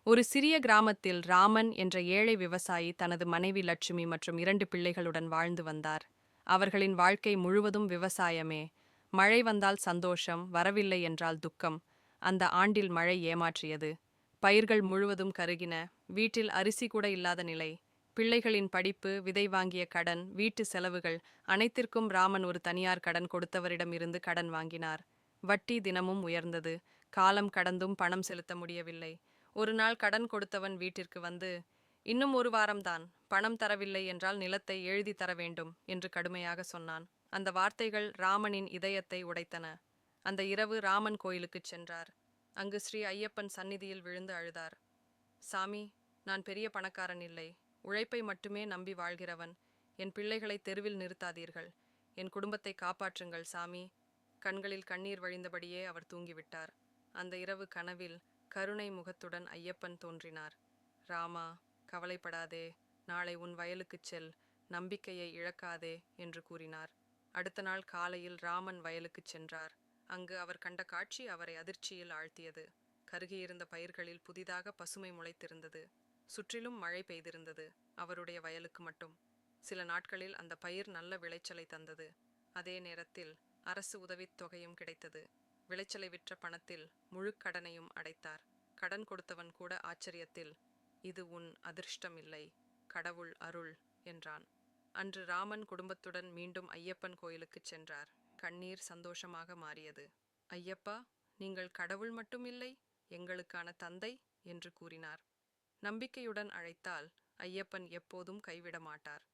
ஒரு சிறிய கிராமத்தில் ராமன் என்ற ஏழை விவசாயி தனது மனைவி லட்சுமி மற்றும் 2 பிள்ளைகளுடன் வாழ்ந்து வந்தார். அவர்களின் வாழ்க்கை முழுவதும் விவசாயமே. மழை வந்தால் சந்தோஷம், வரவில்லை என்றால் துக்கம். அந்த ஆண்டில் மழை ஏமாற்றியது. பயிர்கள் முழுவதும் கருகின. வீட்டில் அரிசி கூட இல்லாத நிலை. பிள்ளைகளின் படிப்பு, விதை வாங்கிய கடன், வீட்டு செலவுகள் அனைத்திற்கும் ராமன் ஒரு தனியார் கடன் கொடுத்தவரிடம் இருந்து கடன் வாங்கினார். வட்டி தினமும் உயர்ந்தது. காலம் கடந்தும் பணம் செலுத்த முடியவில்லை. ஒரு நாள் கடன் கொடுத்தவன் வீட்டிற்கு வந்து, இன்னும் ஒரு வாரம்தான், பணம் தரவில்லை என்றால் நிலத்தை எழுதி தர வேண்டும் என்று கடுமையாக சொன்னான். அந்த வார்த்தைகள் ராமனின் இதயத்தை உடைத்தன. அந்த இரவு ராமன் கோயிலுக்குச் சென்றார். அங்கு ஸ்ரீ ஐயப்பன் சந்நிதியில் விழுந்து அழுதார். சாமி, நான் பெரிய பணக்காரன் இல்லை. உழைப்பை மட்டுமே நம்பி வாழ்கிறவன். என் பிள்ளைகளை தெருவில் நிறுத்தாதீர்கள். என் குடும்பத்தை காப்பாற்றுங்கள் சாமி. கண்களில் கண்ணீர் வழிந்தபடியே அவர் தூங்கிவிட்டார். அந்த இரவு கனவில் கருணை முகத்துடன் ஐயப்பன் தோன்றினார். ராமா, கவலைப்படாதே. நாளை உன் வயலுக்குச் செல். நம்பிக்கையை இழக்காதே என்று கூறினார். அடுத்த நாள் காலையில் ராமன் வயலுக்குச் சென்றார். அங்கு அவர் கண்ட காட்சி அவரை அதிர்ச்சியில் ஆழ்த்தியது. கருகியிருந்த பயிர்களில் புதிதாக பசுமை முளைத்திருந்தது. சுற்றிலும் மழை பெய்திருந்தது. அவருடைய வயலுக்கு மட்டும். சில நாட்களில் அந்த பயிர் நல்ல விளைச்சலை தந்தது. அதே நேரத்தில் அரசு உதவித் தொகையும் கிடைத்தது. விளைச்சலை விற்ற பணத்தில் முழு கடனையும் அடைத்தார். கடன் கொடுத்தவன் கூட ஆச்சரியத்தில், இது உன் அதிர்ஷ்டம் இல்லை, கடவுள் அருள் என்றான். அன்று ராமன் குடும்பத்துடன் மீண்டும் ஐயப்பன் கோயிலுக்குச் சென்றார். கண்ணீர் சந்தோஷமாக மாறியது. ஐயப்பா, நீங்கள் கடவுள் மட்டும் இல்லை, எங்களுக்கான தந்தை என்று கூறினார். நம்பிக்கையுடன் அழைத்தால் ஐயப்பன் எப்போதும் கைவிட மாட்டார்.